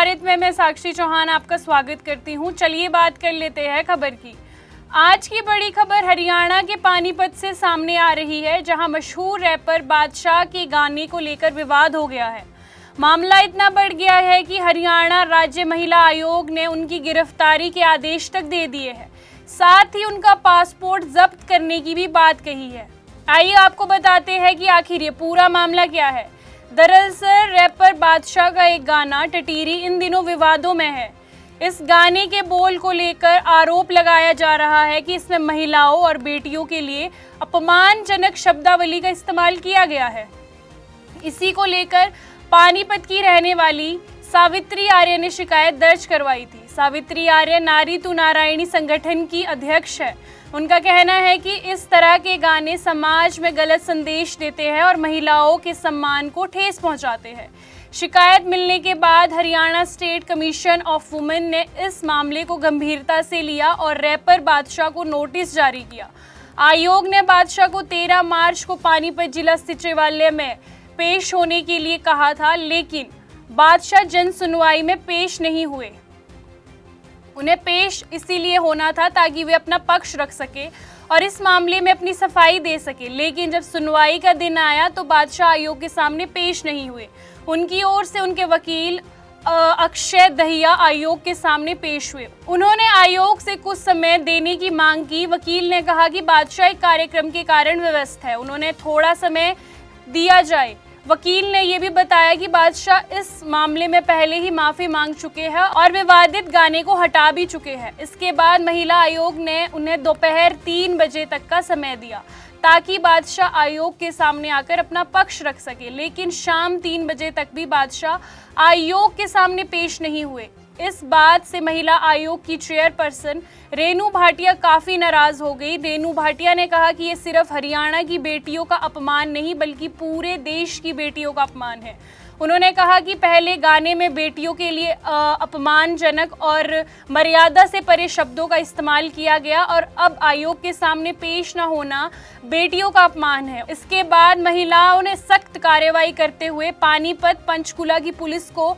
भारत में मैं साक्षी चौहान आपका स्वागत करती हूं। चलिए बात कर लेते हैं खबर की। आज की बड़ी खबर हरियाणा के पानीपत से सामने आ रही है, जहां मशहूर रैपर बादशाह के गाने को लेकर विवाद हो गया है। मामला इतना बढ़ गया है कि हरियाणा राज्य महिला आयोग ने उनकी गिरफ्तारी के आदेश तक दे दिए हैं, साथ ही उनका पासपोर्ट जब्त करने की भी बात कही है। आइए आपको बताते हैं कि आखिर ये पूरा मामला क्या है। दरअसल रैपर बादशाह का एक गाना टटीरी इन दिनों विवादों में है। इस गाने के बोल को लेकर आरोप लगाया जा रहा है कि इसमें महिलाओं और बेटियों के लिए अपमानजनक शब्दावली का इस्तेमाल किया गया है। इसी को लेकर पानीपत की रहने वाली सावित्री आर्य ने शिकायत दर्ज करवाई थी। सावित्री आर्य नारी तू नारायणी संगठन की अध्यक्ष है। उनका कहना है कि इस तरह के गाने समाज में गलत संदेश देते हैं और महिलाओं के सम्मान को ठेस पहुंचाते हैं। शिकायत मिलने के बाद Haryana state commission of women ने इस मामले को गंभीरता से लिया और रैपर बादशाह को नोटिस जारी किया। आयोग ने बादशाह को 13 मार्च को पानीपत जिला सचिवालय में पेश होने के लिए कहा था, लेकिन बादशाह जन सुनवाई में पेश नहीं हुए। उन्हें पेश इसीलिए होना था ताकि वे अपना पक्ष रख सके और इस मामले में अपनी सफाई दे सके, लेकिन जब सुनवाई का दिन आया तो बादशाह आयोग के सामने पेश नहीं हुए। उनकी ओर से उनके वकील अक्षय दहिया आयोग के सामने पेश हुए। उन्होंने आयोग से कुछ समय देने की मांग की। वकील ने कहा कि बादशाह एक कार्यक्रम के कारण व्यस्त है, उन्होंने थोड़ा समय दिया जाए। वकील ने यह भी बताया कि बादशाह इस मामले में पहले ही माफी मांग चुके हैं और विवादित गाने को हटा भी चुके हैं। इसके बाद महिला आयोग ने उन्हें दोपहर 3 बजे तक का समय दिया ताकि बादशाह आयोग के सामने आकर अपना पक्ष रख सके, लेकिन शाम 3 बजे तक भी बादशाह आयोग के सामने पेश नहीं हुए। इस बात से महिला आयोग की चेयरपर्सन रेनू भाटिया काफी नाराज हो गई। रेनू भाटिया ने कहा कि ये सिर्फ हरियाणा की बेटियों का अपमान नहीं बल्कि पूरे देश की बेटियों का अपमान है। उन्होंने कहा कि पहले गाने में बेटियों के लिए अपमानजनक और मर्यादा से परे शब्दों का इस्तेमाल किया गया और अब आयोग के सामने पेश न होना बेटियों का अपमान है। इसके बाद महिलाओं ने सख्त कार्रवाई करते हुए पानीपत पंचकुला की पुलिस को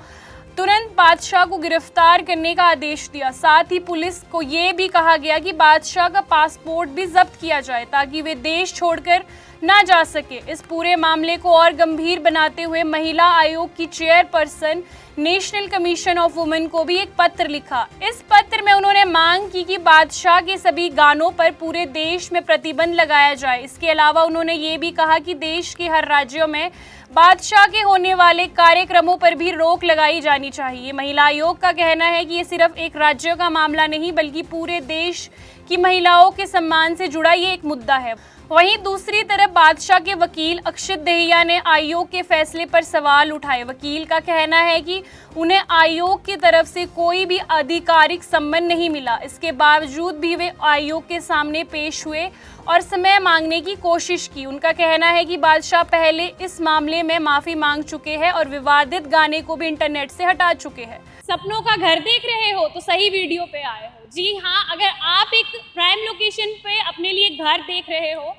तुरंत बादशाह को गिरफ्तार करने का आदेश दिया। साथ ही पुलिस को ये भी कहा गया कि बादशाह का पासपोर्ट भी जब्त किया जाए ताकि वे देश छोड़कर ना जा सके। इस पूरे मामले को और गंभीर बनाते हुए महिला आयोग की chairperson national commission of women को भी एक पत्र लिखा। इस पत्र में उन्होंने मांग की कि बादशाह के सभी गानों पर पूरे देश में प्रतिबंध लगाया जाए। इसके अलावा उन्होंने ये भी कहा कि देश के हर राज्यों में बादशाह के होने वाले कार्यक्रमों पर भी रोक लगाई जानी चाहिए। महिला आयोग का कहना है कि ये सिर्फ एक राज्य का मामला नहीं बल्कि पूरे देश की महिलाओं के सम्मान से जुड़ा ये एक मुद्दा है। वहीं दूसरी तरफ बादशाह के वकील अक्षय दहिया ने आयोग के फैसले पर सवाल उठाए। वकील का कहना है कि उन्हें आयोग की तरफ से कोई भी आधिकारिक सम्मन नहीं मिला। इसके बावजूद भी वे आयोग के सामने पेश हुए और समय मांगने की कोशिश की। उनका कहना है कि बादशाह पहले इस मामले में माफी मांग चुके हैं और विवादित गाने को भी इंटरनेट से हटा चुके हैं। सपनों का घर देख रहे हो तो सही वीडियो पे आए हो। जी हाँ, अगर आप एक प्राइम लोकेशन पे अपने लिए घर देख रहे हो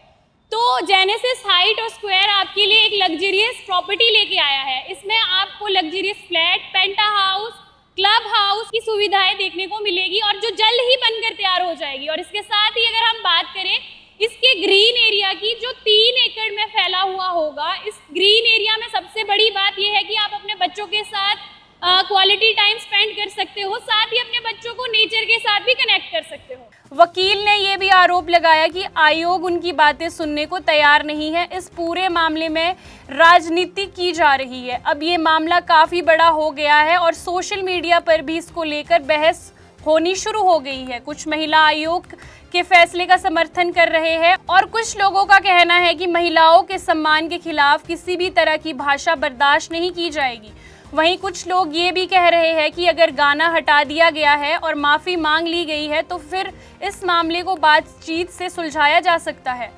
तो जेनेसिस हाइट और स्क्वायर आपके लिए एक लग्जरियस प्रॉपर्टी लेके आया है। इसमें आपको लग्जरियस फ्लैट, पेंटा हाउस, क्लब हाउस की सुविधाएं देखने को मिलेगी और जो जल्द ही बनकर तैयार हो जाएगी। और इसके साथ ही अगर हम बात करें इसके ग्रीन एरिया की, जो 3 एकड़ में फैला हुआ होगा, इस ग्रीन एरिया में सबसे बड़ी बात यह है कि आप अपने बच्चों के साथ क्वालिटी टाइम स्पेंड कर सकते हो, साथ ही अपने बच्चों को नेचर के साथ भी कनेक्ट कर सकते हो। वकील ने यह भी आरोप लगाया कि आयोग उनकी बातें सुनने को तैयार नहीं है। इस पूरे मामले में राजनीति की जा रही है। अब ये मामला काफ़ी बड़ा हो गया है और सोशल मीडिया पर भी इसको लेकर बहस होनी शुरू हो गई है। कुछ महिला आयोग के फैसले का समर्थन कर रहे हैं और कुछ लोगों का कहना है कि महिलाओं के सम्मान के खिलाफ किसी भी तरह की भाषा बर्दाश्त नहीं की जाएगी। वहीं कुछ लोग ये भी कह रहे हैं कि अगर गाना हटा दिया गया है और माफ़ी मांग ली गई है तो फिर इस मामले को बातचीत से सुलझाया जा सकता है।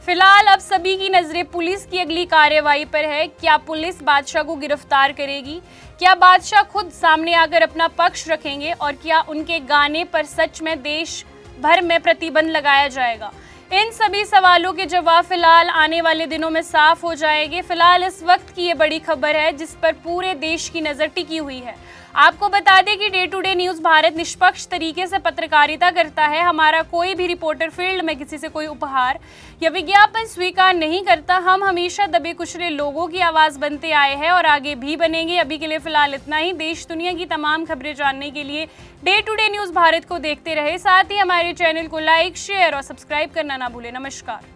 फिलहाल अब सभी की नज़रें पुलिस की अगली कार्रवाई पर है। क्या पुलिस बादशाह को गिरफ्तार करेगी? क्या बादशाह खुद सामने आकर अपना पक्ष रखेंगे? और क्या उनके गाने पर सच में देश भर में प्रतिबंध लगाया जाएगा? इन सभी सवालों के जवाब फिलहाल आने वाले दिनों में साफ हो जाएंगे। फिलहाल इस वक्त की ये बड़ी खबर है जिस पर पूरे देश की नज़र टिकी हुई है। आपको बता दें कि day to day news Bharat निष्पक्ष तरीके से पत्रकारिता करता है। हमारा कोई भी रिपोर्टर फील्ड में किसी से कोई उपहार या विज्ञापन स्वीकार नहीं करता। हम हमेशा दबे कुचले लोगों की आवाज़ बनते आए हैं और आगे भी बनेंगे। अभी के लिए फिलहाल इतना ही। देश दुनिया की तमाम खबरें जानने के लिए day to day news Bharat को देखते रहे। साथ ही हमारे चैनल को लाइक, शेयर और सब्सक्राइब करना ना भूलें। नमस्कार।